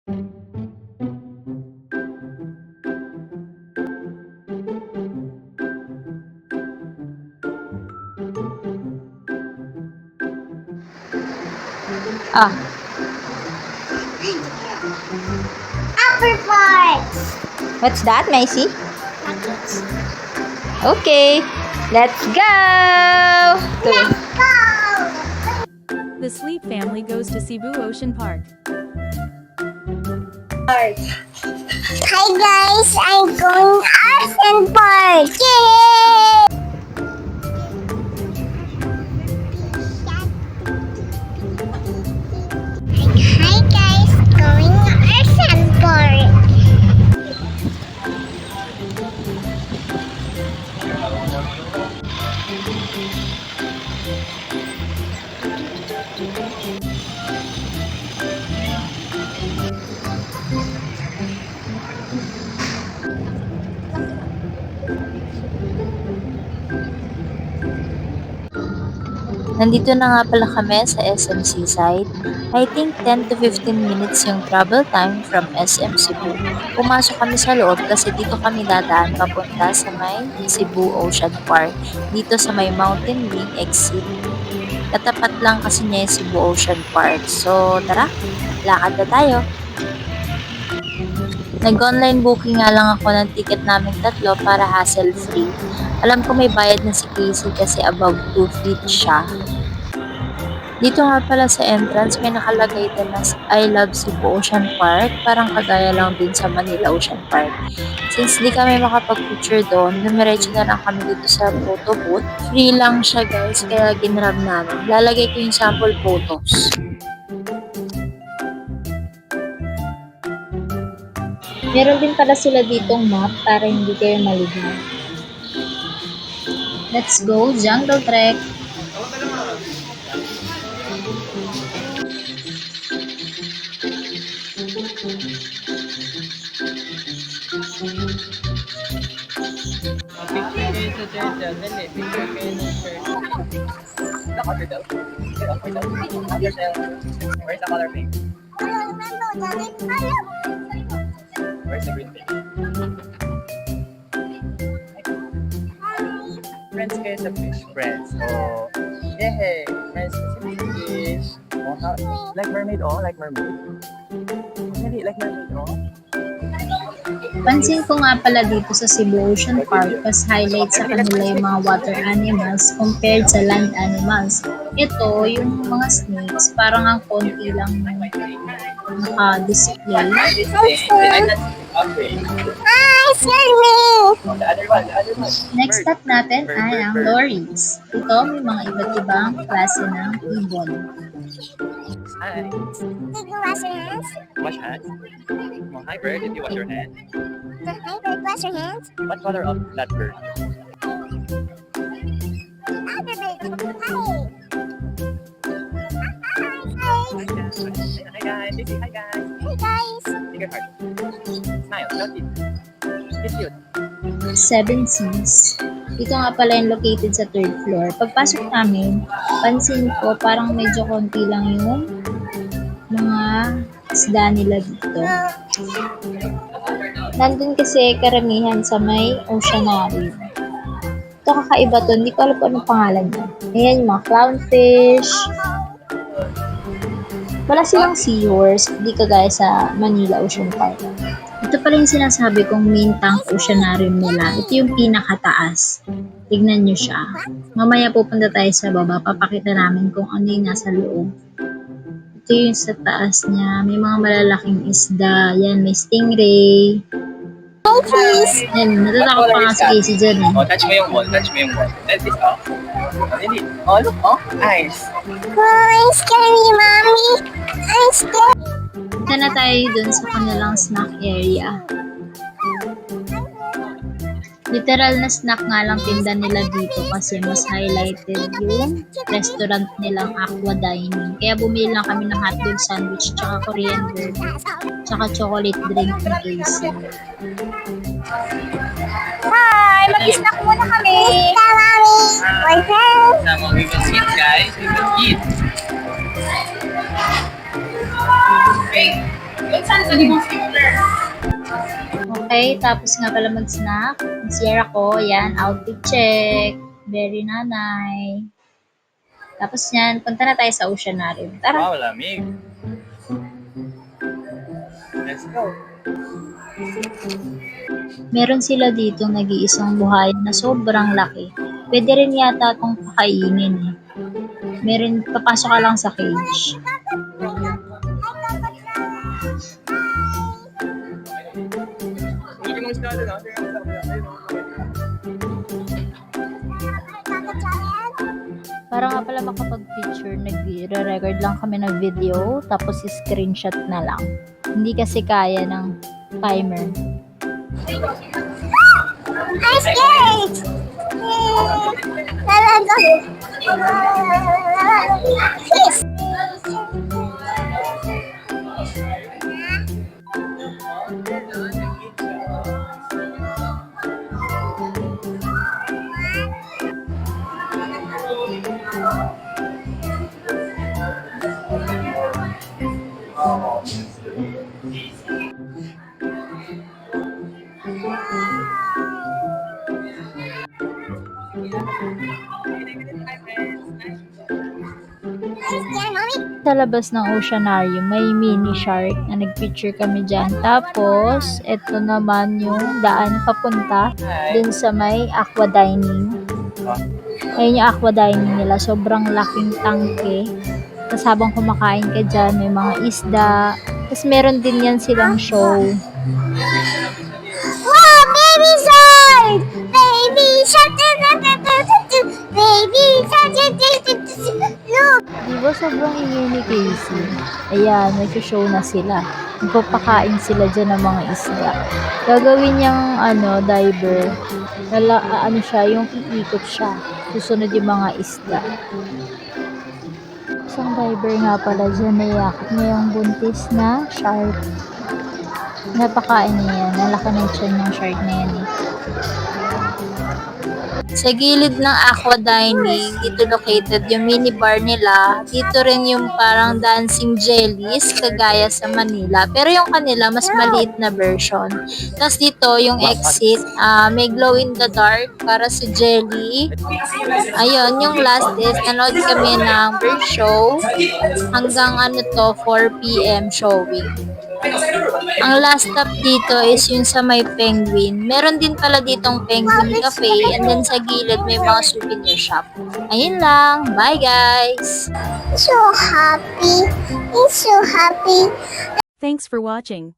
Ah, Upper part. what's that, Macy? Buckets. Okay, let's go! Let's go. The Sleep family goes to Cebu Ocean Park. Hi guys, I'm going Ocean Park. Yay! Hi guys, going Ocean Park. Nandito na nga pala kami sa SM Seaside. I think 10 to 15 minutes yung travel time from SM Cebu. Pumasok kami sa loob kasi dito kami dadaan papunta sa may Cebu Ocean Park. Dito sa may Mountain Wing exit. Katapat lang kasi niya yung Cebu Ocean Park. So tara, lakad na tayo. Nag-online booking nga lang ako ng ticket namin tatlo para hassle-free. Alam ko may bayad na si Casey kasi above 2 feet siya. Dito nga pala sa entrance may nakalagay din na I love Cebu Ocean Park, parang kagaya lang din sa Manila Ocean Park. Since di kami makapag-picture doon, dumiretso na lang kami dito sa photo booth. Free lang siya guys, kaya ginrab namin. Lalagay ko yung sample photos. Meron din pala sila ditong map para hindi kayo maligaw. Let's go, Jungle Trek! Picture kayo sa turtle. Dali, picture kayo ng turtle. Look at yourself. Get off yourself. At yourself. Where's the color pink? Where's the green pink? Friends kayo sa fish. Friends. Oh. Yay! Friends kayo sa fish. Oh, like mermaid, oh. Like mermaid. Dali, like mermaid, oh. Pansin ko nga pala dito sa Cebu Ocean Park mas highlight sa kanila yung mga water animals compared sa land animals. Ito, yung mga snakes, parang ang konti lang naka-display. Okay. Hi, Shermy. Oh, the other one, the other one. Next stop natin ay ang lorries. Ito, may mga iba't ibang klase ng ibon. Hi. Did you wash your hands? Wash hands. Oh, hi bird, did you wash your hands? Hi, bird, wash your hands. What color of that bird? Other bird. Hi. Hi guys, Dizzy, hi guys. Hey guys. Take your heart. Smile, don't eat. It's cute. Seven Seas. Dito nga pala yung located sa third floor. Pagpasok namin, pansin ko parang medyo konti lang yung mga isda nila dito. Nandun kasi karamihan sa may oceanarium. Ito kakaiba to, hindi ko alam kung anong pangalan niya. Ayan yung mga clownfish. Wala silang seahorse, di kagaya sa Manila Ocean Park. Ito pala yung sinasabi kong main tank oceanarium nila. Ito yung pinakataas. Tignan nyo siya. Mamaya pupunta tayo sa baba. Papakita namin kung ano yung nasa loob. Ito yung sa taas niya. May mga malalaking isda. Yan, may stingray. Hey, please. Yan, natatakot pa nga si Casey dyan eh. Oh, touch mo yung wall, touch mo yung wall. Let this off. Oh, really? Oh, look, oh, eyes. I'm scary, mommy. I'm scared. Punta na tayo dun sa kanilang snack area. Literal na snack nga lang tinda nila dito kasi mas highlighted yung restaurant nilang Aqua Dining. Kaya bumili lang kami ng hotdog sandwich, tsaka Korean burger, tsaka chocolate drink ni Casey. Hi, mag-snack muna kami. Mommy. My friends. Some we will eat, guys. We will eat. Hey, go Okay, tapos nga pala mag-snack. Mag-share ako. Yan, outfit check. Very nanay. Tapos yan, punta na tayo sa oceanarium. Tara! Wow, lamig. Let's go. Meron sila dito nag-iisang buhayan na sobrang laki. Pwede rin yata itong pakainin eh. Meron, papasok ka lang sa cage. Hindi mo siya na. Para nga pala makapag-picture, nagre-record lang kami ng video, tapos screenshot na lang. Hindi kasi kaya ng timer. I'm scared! Yes! Sa labas ng oceanarium, may mini shark na nagpicture kami dyan. Tapos, eto naman yung daan papunta dun sa may aqua dining. Ayun yung aqua dining nila. Sobrang laking tangke. Tapos habang kumakain ka dyan, may mga isda. Tapos meron din yan silang show. Wow, baby shark! Baby shark! Baby shark! Look! Diba sobrang ingay ni Casey? Ayan, nag-show na sila. Magpapakain sila dyan ng mga isda. Gagawin niyang diver. Siya, yung iikot siya. Susunod yung mga isda. Isang diver nga pala dyan, nayakap niya yung buntis na shark. Napakain niya yan. Nalaki ng tiyan ng shark na yan eh. Sa gilid ng aqua dining, dito located yung minibar nila. Dito rin yung parang dancing jellies, kagaya sa Manila. Pero yung kanila, mas maliit na version. Tapos dito, yung exit, may glow in the dark para sa jelly. Ayun, yung last is, nanood kami ng bird show. Hanggang 4 p.m. showing. Ang last stop dito is yung sa may penguin. Meron din pala ditong penguin cafe, and then sa gilid may mga souvenir shop. Ayun lang. Bye guys! So happy. He's so happy. Thanks for watching.